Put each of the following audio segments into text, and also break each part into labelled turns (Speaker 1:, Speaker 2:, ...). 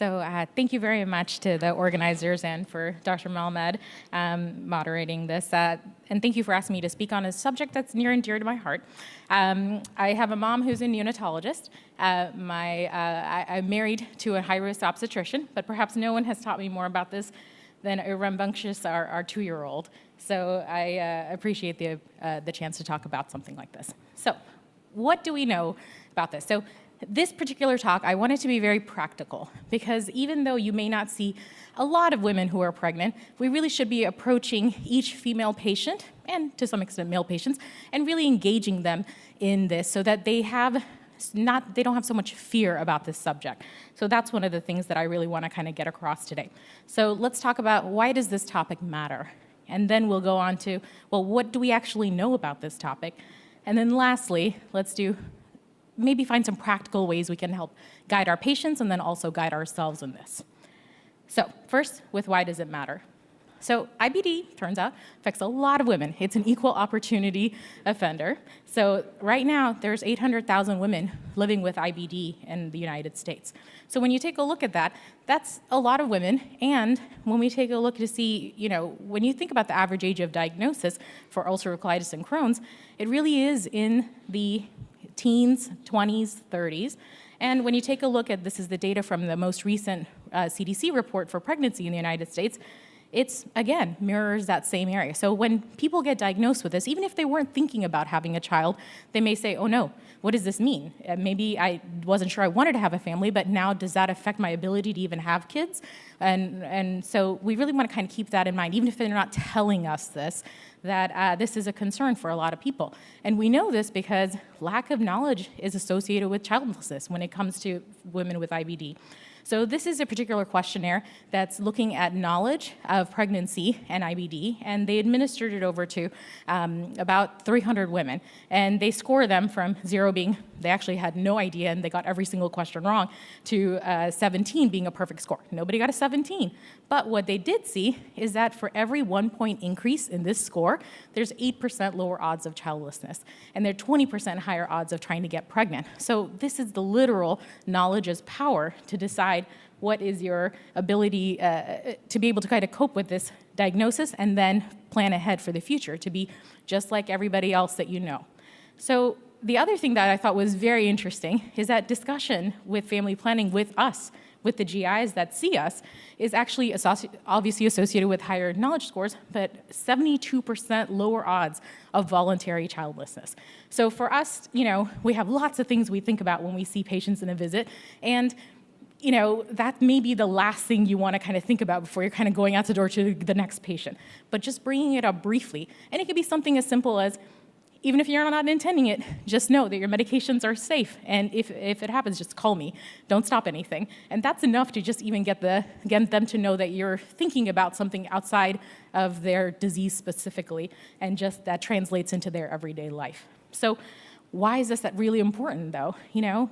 Speaker 1: So thank you very much to the organizers and for Dr. Malmed moderating this. And thank you for asking me to speak on a subject that's near and dear to my heart. I have a mom who's a neonatologist. I'm married to a high-risk obstetrician, but perhaps no one has taught me more about this than a rambunctious, our 2-year-old. So I appreciate the chance to talk about something like this. So what do we know about this? So this particular talk, I want it to be very practical, because even though you may not see a lot of women who are pregnant, we really should be approaching each female patient, and to some extent male patients, and really engaging them in this so that they don't have so much fear about this subject. So that's one of the things that I really want to kind of get across today. So let's talk about, why does this topic matter? And then we'll go on to, well, what do we actually know about this topic? And then lastly, let's maybe find some practical ways we can help guide our patients and then also guide ourselves in this. So first, with why does it matter? So IBD, turns out, affects a lot of women. It's an equal opportunity offender. So right now, there's 800,000 women living with IBD in the United States. So when you take a look at that, that's a lot of women. And when we take a look to see, when you think about the average age of diagnosis for ulcerative colitis and Crohn's, it really is in the teens, 20s, 30s. And when you take a look at, this is the data from the most recent CDC report for pregnancy in the United States, it's, again, mirrors that same area. So when people get diagnosed with this, even if they weren't thinking about having a child, they may say, oh no, what does this mean? Maybe I wasn't sure I wanted to have a family, but now does that affect my ability to even have kids? And so we really want to kind of keep that in mind, even if they're not telling us this, that this is a concern for a lot of people. And we know this because lack of knowledge is associated with childlessness when it comes to women with IBD. So this is a particular questionnaire that's looking at knowledge of pregnancy and IBD, and they administered it over to about 300 women. And they score them from 0 being, they actually had no idea and they got every single question wrong, to 17 being a perfect score. Nobody got a 17. But what they did see is that for every 1 point increase in this score, there's 8% lower odds of childlessness, and there are 20% higher odds of trying to get pregnant. So this is the literal knowledge as power to decide what is your ability to be able to kind of cope with this diagnosis and then plan ahead for the future to be just like everybody else that you know. So the other thing that I thought was very interesting is that discussion with family planning with us, with the GIs that see us, is actually obviously associated with higher knowledge scores, but 72% lower odds of voluntary childlessness. So for us, we have lots of things we think about when we see patients in a visit, and that may be the last thing you want to kind of think about before you're kind of going out the door to the next patient. But just bringing it up briefly, and it could be something as simple as, even if you're not intending it, just know that your medications are safe. And if it happens, just call me. Don't stop anything. And that's enough to just even get them to know that you're thinking about something outside of their disease specifically, and just that translates into their everyday life. So why is this really important, though?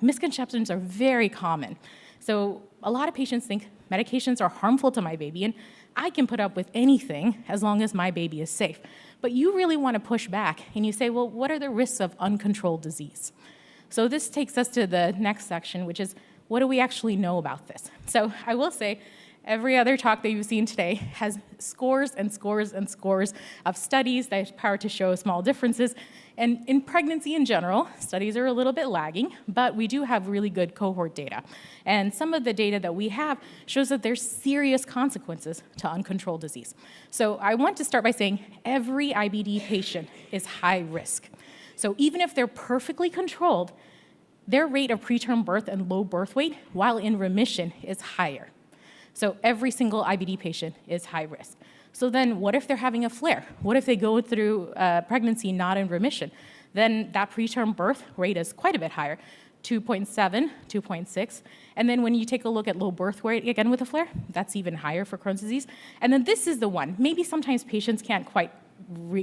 Speaker 1: Misconceptions are very common. So a lot of patients think medications are harmful to my baby, and I can put up with anything as long as my baby is safe. But you really want to push back, and you say, well, what are the risks of uncontrolled disease? So this takes us to the next section, which is, what do we actually know about this? So I will say, every other talk that you've seen today has scores and scores and scores of studies that have power to show small differences. And in pregnancy in general, studies are a little bit lagging, but we do have really good cohort data. And some of the data that we have shows that there's serious consequences to uncontrolled disease. So I want to start by saying every IBD patient is high risk. So even if they're perfectly controlled, their rate of preterm birth and low birth weight while in remission is higher. So every single IBD patient is high risk. So then what if they're having a flare? What if they go through pregnancy not in remission? Then that preterm birth rate is quite a bit higher, 2.7, 2.6. And then when you take a look at low birth weight, again with a flare, that's even higher for Crohn's disease. And then this is the one. Maybe sometimes patients can't quite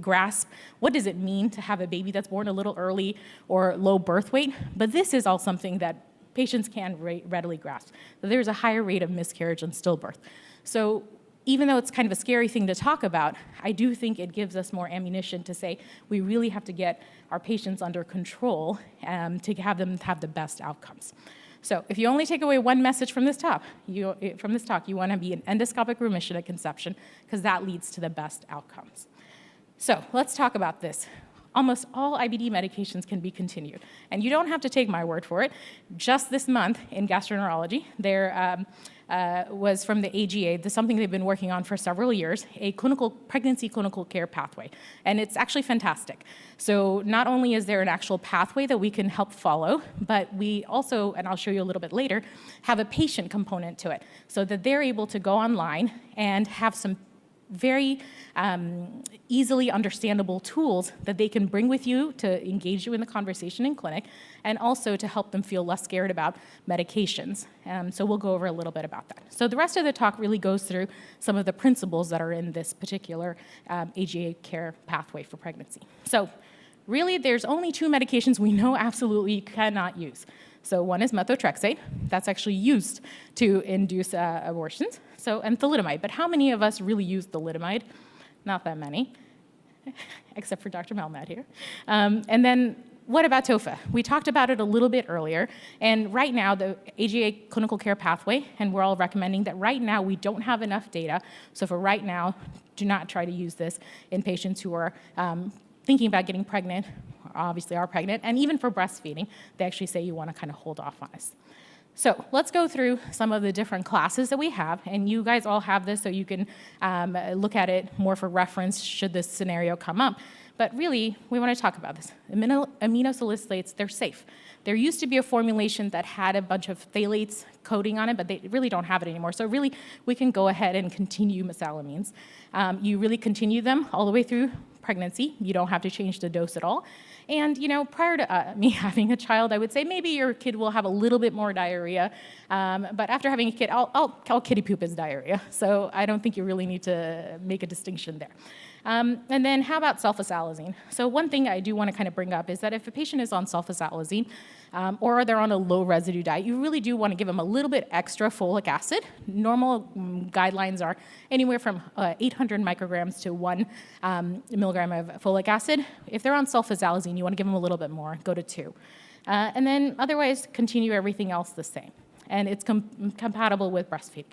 Speaker 1: grasp what does it mean to have a baby that's born a little early or low birth weight, but this is all something that patients can readily grasp. So there's a higher rate of miscarriage and stillbirth. So even though it's kind of a scary thing to talk about, I do think it gives us more ammunition to say we really have to get our patients under control to have them have the best outcomes. So if you only take away one message from this talk, you want to be in endoscopic remission at conception, because that leads to the best outcomes. So let's talk about this. Almost all IBD medications can be continued. And you don't have to take my word for it. Just this month in gastroenterology, there was from the AGA, this is something they've been working on for several years, a pregnancy clinical care pathway. And it's actually fantastic. So not only is there an actual pathway that we can help follow, but we also, and I'll show you a little bit later, have a patient component to it, so that they're able to go online and have some very easily understandable tools that they can bring with you to engage you in the conversation in clinic, and also to help them feel less scared about medications. So we'll go over a little bit about that. So the rest of the talk really goes through some of the principles that are in this particular AGA care pathway for pregnancy. So really, there's only 2 medications we know absolutely you cannot use. So one is methotrexate. That's actually used to induce abortions. So, and thalidomide. But how many of us really use thalidomide? Not that many, except for Dr. Melmed here. And then what about TOFA? We talked about it a little bit earlier. And right now, the AGA clinical care pathway, and we're all recommending that right now we don't have enough data. So for right now, do not try to use this in patients who are thinking about getting pregnant, obviously are pregnant, and even for breastfeeding, they actually say you want to kind of hold off on this. So let's go through some of the different classes that we have, and you guys all have this so you can look at it more for reference should this scenario come up. But really, we want to talk about this. Aminosalicylates, they're safe. There used to be a formulation that had a bunch of phthalates coating on it, but they really don't have it anymore. So really, we can go ahead and continue mesalamines. You really continue them all the way through pregnancy. You don't have to change the dose at all. And, you know, prior to me having a child, I would say maybe your kid will have a little bit more diarrhea. But after having a kid, I'll kitty poop as diarrhea. So I don't think you really need to make a distinction there. And then how about sulfasalazine? So one thing I do want to kind of bring up is that if a patient is on sulfasalazine or they're on a low residue diet, you really do want to give them a little bit extra folic acid. Normal guidelines are anywhere from 800 micrograms to 1 milligram of folic acid. If they're on sulfasalazine, you want to give them a little bit more, go to 2. And then otherwise, continue everything else the same. And it's compatible with breastfeeding.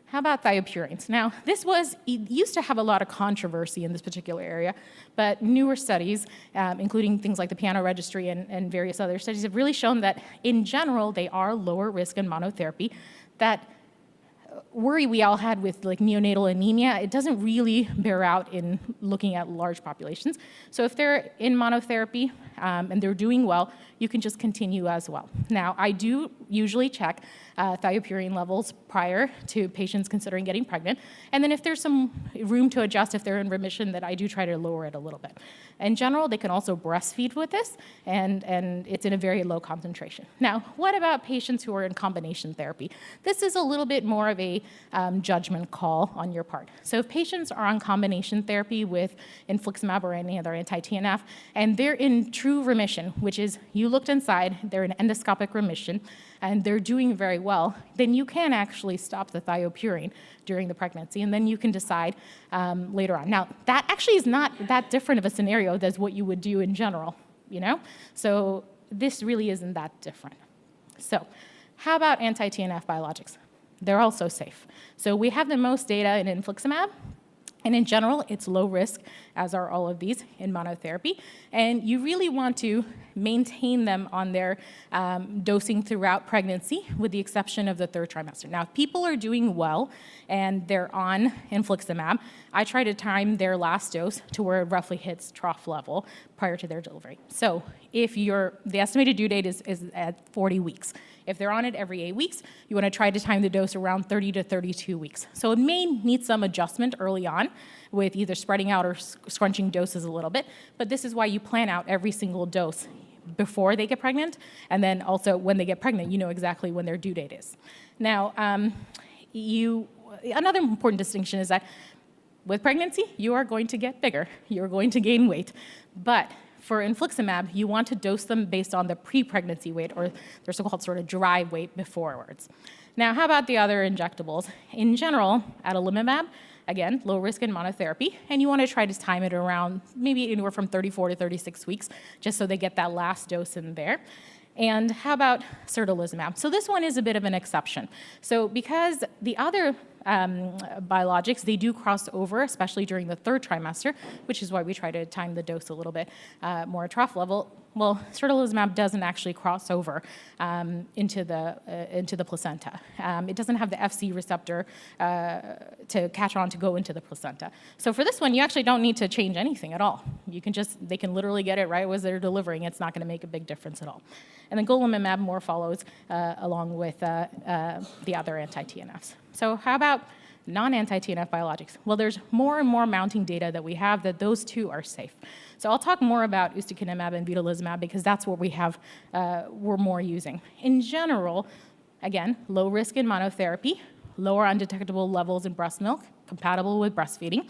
Speaker 1: How about thiopurines? Now, it used to have a lot of controversy in this particular area, but newer studies, including things like the Piano Registry and various other studies, have really shown that, in general, they are lower risk in monotherapy. That worry we all had with like neonatal anemia, it doesn't really bear out in looking at large populations. So if they're in monotherapy and they're doing well, you can just continue as well. Now, I do usually check thiopurine levels prior to patients considering getting pregnant. And then if there's some room to adjust, if they're in remission, then I do try to lower it a little bit. In general, they can also breastfeed with this, and it's in a very low concentration. Now, what about patients who are in combination therapy? This is a little bit more of a judgment call on your part. So if patients are on combination therapy with infliximab or any other anti-TNF, and they're in true remission, which is you looked inside, they're in endoscopic remission, and they're doing very well, then you can actually stop the thiopurine during the pregnancy, and then you can decide later on. Now, that actually is not that different of a scenario as what you would do in general, you know? So this really isn't that different. So how about anti-TNF biologics? They're also safe. So we have the most data in infliximab, and in general, it's low risk, as are all of these in monotherapy. And you really want to maintain them on their dosing throughout pregnancy, with the exception of the 3rd trimester. Now, if people are doing well and they're on infliximab, I try to time their last dose to where it roughly hits trough level prior to their delivery. So if the estimated due date is at 40 weeks. If they're on it every 8 weeks, you want to try to time the dose around 30 to 32 weeks. So it may need some adjustment early on with either spreading out or scrunching doses a little bit, but this is why you plan out every single dose before they get pregnant, and then also when they get pregnant, you know exactly when their due date is. Now, another important distinction is that with pregnancy, you are going to get bigger, you're going to gain weight, but for infliximab, you want to dose them based on the pre-pregnancy weight, or their so-called sort of dry weight beforewards. Now, how about the other injectables? In general, adalimumab, again, low risk in monotherapy, and you want to try to time it around maybe anywhere from 34 to 36 weeks, just so they get that last dose in there. And how about certolizumab? So this one is a bit of an exception. So because the other biologics, they do cross over, especially during the third trimester, which is why we try to time the dose a little bit more at trough level. Well, certolizumab doesn't actually cross over into the placenta. It doesn't have the Fc receptor to catch on to go into the placenta. So for this one, you actually don't need to change anything at all. They can literally get it right as they're delivering. It's not going to make a big difference at all. And then golimumab more follows along with the other anti-TNFs. So how about non-anti-TNF biologics? Well, there's more and more mounting data that we have that those two are safe. So I'll talk more about ustekinumab and vedolizumab because that's what we're more using. In general, again, low risk in monotherapy, lower undetectable levels in breast milk, compatible with breastfeeding.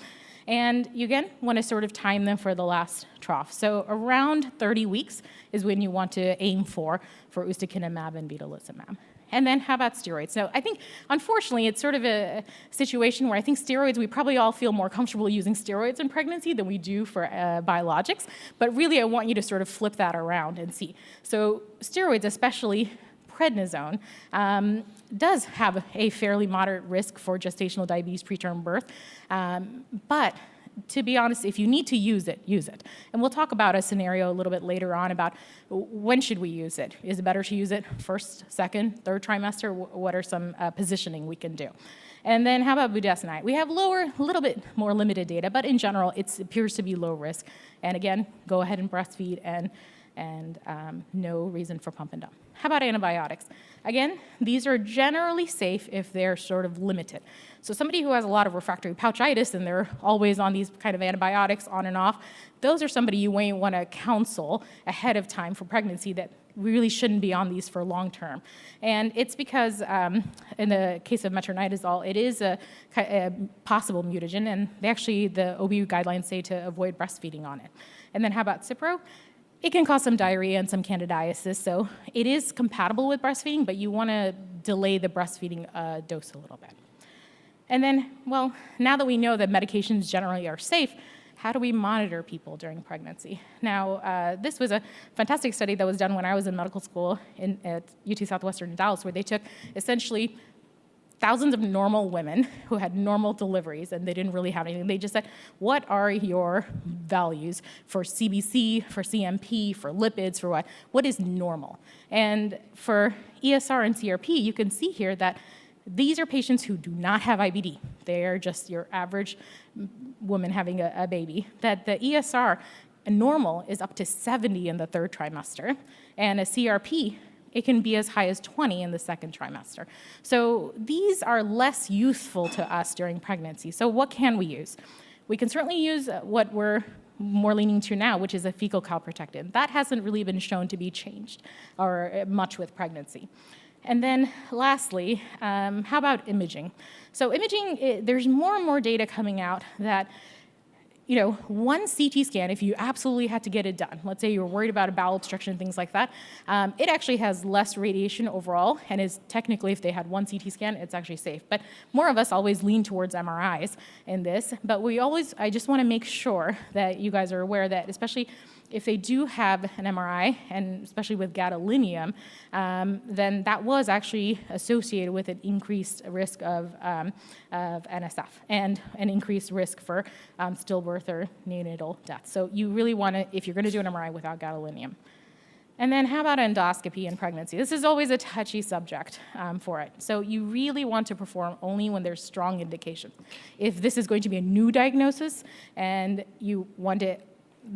Speaker 1: And you, again, want to sort of time them for the last trough. So around 30 weeks is when you want to aim for ustekinumab and vedolizumab. And then how about steroids? So I think, unfortunately, it's sort of a situation where I think steroids, we probably all feel more comfortable using steroids in pregnancy than we do for biologics. But really, I want you to sort of flip that around and see. So steroids, especially prednisone, does have a fairly moderate risk for gestational diabetes preterm birth. But to be honest, if you need to use it, use it. And we'll talk about a scenario a little bit later on about when should we use it. Is it better to use it first, second, third trimester? What are some positioning we can do? And then how about budesonide? We have a little bit more limited data, but in general, it appears to be low risk. And again, go ahead and breastfeed and no reason for pump and dump. How about antibiotics? Again, these are generally safe if they're sort of limited. So somebody who has a lot of refractory pouchitis and they're always on these kind of antibiotics on and off, those are somebody you may want to counsel ahead of time for pregnancy that really shouldn't be on these for long term. And it's because in the case of metronidazole, it is a possible mutagen, and the OB guidelines say to avoid breastfeeding on it. And then how about Cipro? It can cause some diarrhea and some candidiasis, so it is compatible with breastfeeding, but you want to delay the breastfeeding dose a little bit. And then, well, now that we know that medications generally are safe, how do we monitor people during pregnancy? Now, this was a fantastic study that was done when I was in medical school at UT Southwestern in Dallas, where they took essentially thousands of normal women who had normal deliveries and they didn't really have anything. They just said, what are your values for CBC, for CMP, for lipids, for what? What is normal? And for ESR and CRP, you can see here that these are patients who do not have IBD. They are just your average woman having a baby. That the ESR normal is up to 70 in the third trimester, and a CRP, it can be as high as 20 in the second trimester. So these are less useful to us during pregnancy. So what can we use? We can certainly use what we're more leaning to now, which is a fecal calprotectin. That hasn't really been shown to be changed or much with pregnancy. And then lastly, how about imaging? So imaging, there's more and more data coming out that one CT scan, if you absolutely had to get it done, let's say you were worried about a bowel obstruction, things like that, it actually has less radiation overall, and is technically, if they had one CT scan, it's actually safe. But more of us always lean towards MRIs in this, but I just want to make sure that you guys are aware that, especially if they do have an MRI, and especially with gadolinium, then that was actually associated with an increased risk of NSF and an increased risk for stillbirth or neonatal death. So you really want to, if you're going to do an MRI, without gadolinium. And then how about endoscopy in pregnancy? This is always a touchy subject for it. So you really want to perform only when there's strong indication. If this is going to be a new diagnosis and you want to,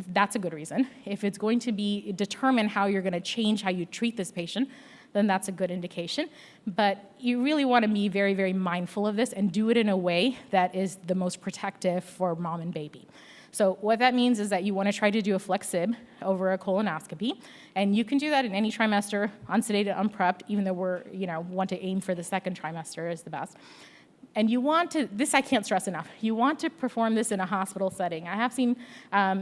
Speaker 1: that's a good reason. If it's going to be determine how you're going to change how you treat this patient, then that's a good indication. But you really want to be very, very mindful of this and do it in a way that is the most protective for mom and baby. So what that means is that you want to try to do a flex sib over a colonoscopy, and you can do that in any trimester, unsedated, unprepped, even though want to aim for the second trimester is the best. And you want to, this I can't stress enough, you want to perform this in a hospital setting. I have seen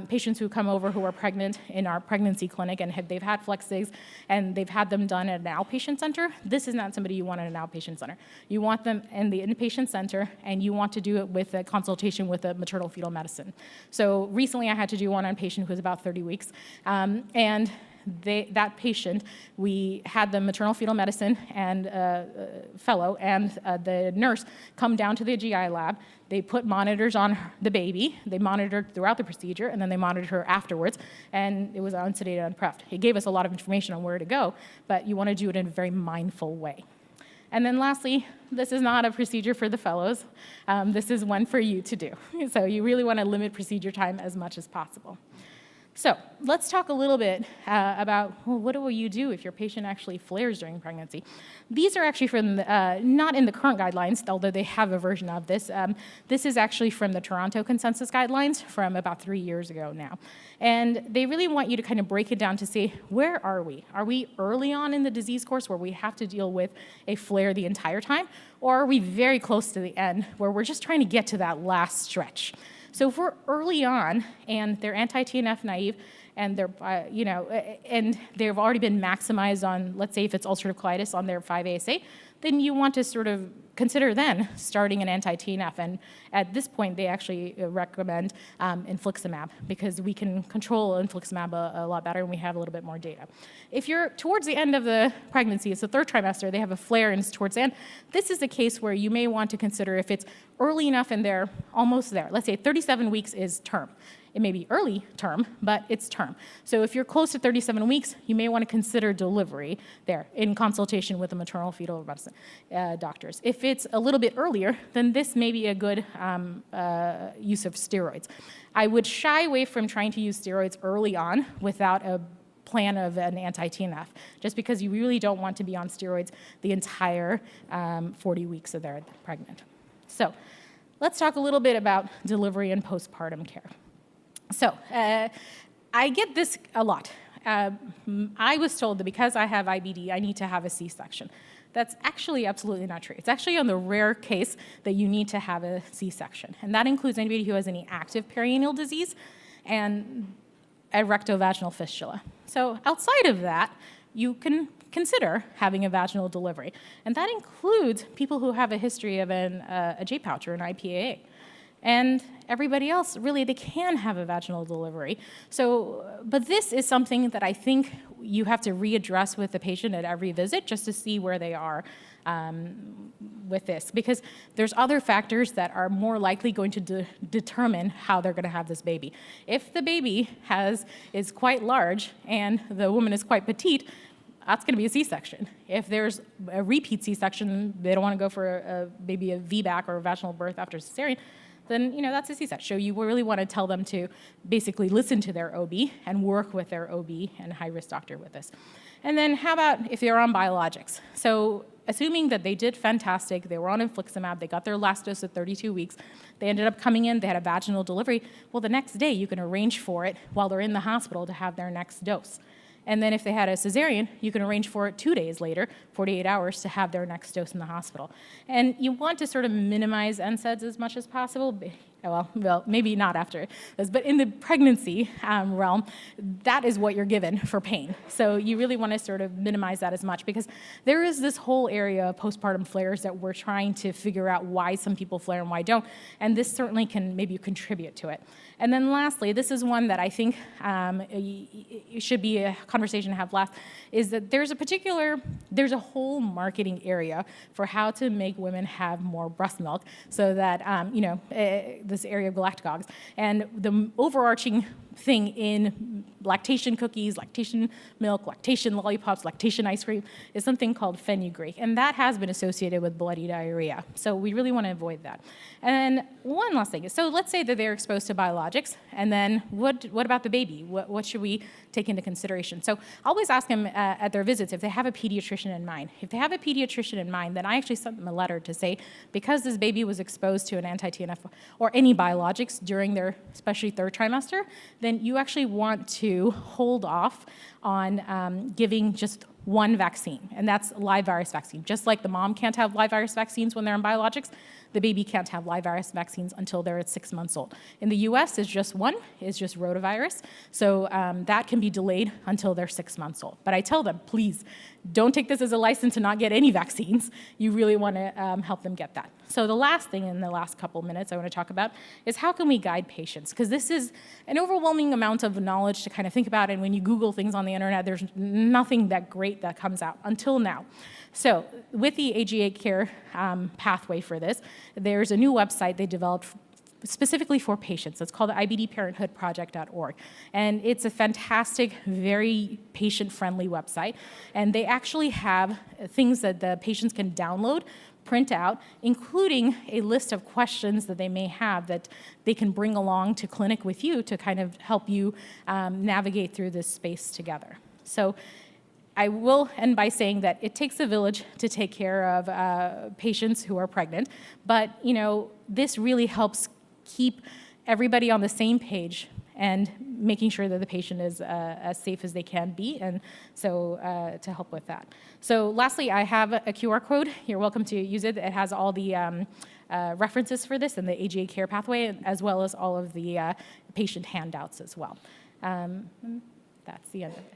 Speaker 1: patients who come over who are pregnant in our pregnancy clinic and they've had flex SIGs and they've had them done at an outpatient center. This is not somebody you want at an outpatient center. You want them in the inpatient center, and you want to do it with a consultation with a maternal fetal medicine. So recently I had to do one on a patient who was about 30 weeks. And that patient, we had the maternal fetal medicine and fellow and the nurse come down to the GI lab. They put monitors on the baby. They monitored throughout the procedure, and then they monitored her afterwards, and it was unsedated, unpreffed. It gave us a lot of information on where to go, but you want to do it in a very mindful way. And then lastly, this is not a procedure for the fellows. This is one for you to do. So you really want to limit procedure time as much as possible. So let's talk a little bit about, well, what will you do if your patient actually flares during pregnancy? These are actually from, not in the current guidelines, although they have a version of this. This is actually from the Toronto Consensus Guidelines from about 3 years ago now. And they really want you to kind of break it down to say, where are we? Are we early on in the disease course where we have to deal with a flare the entire time? Or are we very close to the end where we're just trying to get to that last stretch? So if we're early on and they're anti-TNF naive and they're, and they've already been maximized on, let's say if it's ulcerative colitis on their 5-ASA, then you want to sort of consider then starting an anti-TNF. And at this point, they actually recommend infliximab because we can control infliximab a lot better and we have a little bit more data. If you're towards the end of the pregnancy, it's the 3rd trimester, they have a flare and it's towards the end, this is a case where you may want to consider if it's early enough and they're almost there. Let's say 37 weeks is term. It may be early term, but it's term. So if you're close to 37 weeks, you may want to consider delivery there in consultation with the maternal fetal medicine doctors. If it's a little bit earlier, then this may be a good use of steroids. I would shy away from trying to use steroids early on without a plan of an anti-TNF, just because you really don't want to be on steroids the entire 40 weeks that they're pregnant. So let's talk a little bit about delivery and postpartum care. So I get this a lot. I was told that because I have IBD, I need to have a C-section. That's actually absolutely not true. It's actually on the rare case that you need to have a C-section. And that includes anybody who has any active perineal disease and a rectovaginal fistula. So outside of that, you can consider having a vaginal delivery. And that includes people who have a history of a J-pouch or an IPAA. And everybody else, really, they can have a vaginal delivery. So, but this is something that I think you have to readdress with the patient at every visit just to see where they are with this, because there's other factors that are more likely going to determine how they're going to have this baby. If the baby is quite large and the woman is quite petite, that's going to be a C-section. If there's a repeat C-section, they don't want to go for maybe a VBAC or a vaginal birth after cesarean, then that's a C-section. So you really want to tell them to basically listen to their OB and work with their OB and high-risk doctor with this. And then how about if they're on biologics? So assuming that they did fantastic, they were on infliximab, they got their last dose at 32 weeks, they ended up coming in, they had a vaginal delivery, well, the next day you can arrange for it while they're in the hospital to have their next dose. And then if they had a cesarean, you can arrange for it 2 days later, 48 hours, to have their next dose in the hospital. And you want to sort of minimize NSAIDs as much as possible. Well, maybe not after this, but in the pregnancy realm, that is what you're given for pain. So you really want to sort of minimize that as much, because there is this whole area of postpartum flares that we're trying to figure out why some people flare and why don't, and this certainly can maybe contribute to it. And then lastly, this is one that I think it should be a conversation to have last, is that there's a whole marketing area for how to make women have more breast milk so that, this area of galactagogues. And the overarching thing in lactation cookies, lactation milk, lactation lollipops, lactation ice cream is something called fenugreek, and that has been associated with bloody diarrhea. So we really want to avoid that. And then one last thing. So let's say that they're exposed to biologics, and then what about the baby? What should we take into consideration? So I always ask them at their visits if they have a pediatrician in mind. If they have a pediatrician in mind, then I actually sent them a letter to say, because this baby was exposed to an anti-TNF or any biologics during their, especially 3rd trimester, then you actually want to hold off on giving just one vaccine, and that's live virus vaccine. Just like the mom can't have live virus vaccines when they're on biologics, the baby can't have live virus vaccines until they're at 6 months old. In the US, it's just one, it's just rotavirus. So that can be delayed until they're 6 months old. But I tell them, please, don't take this as a license to not get any vaccines. You really want to help them get that. So the last thing in the last couple minutes I want to talk about is how can we guide patients? Because this is an overwhelming amount of knowledge to kind of think about, and when you Google things on the internet, there's nothing that great that comes out until now. So with the AGA care pathway for this, there's a new website they developed specifically for patients. It's called ibdparenthoodproject.org. And it's a fantastic, very patient-friendly website. And they actually have things that the patients can download, print out, including a list of questions that they may have that they can bring along to clinic with you to kind of help you navigate through this space together. So I will end by saying that it takes a village to take care of patients who are pregnant, but this really helps keep everybody on the same page and making sure that the patient is as safe as they can be, and so to help with that. So lastly, I have a QR code. You're welcome to use it. It has all the references for this and the AGA care pathway, as well as all of the patient handouts as well. That's the end of it.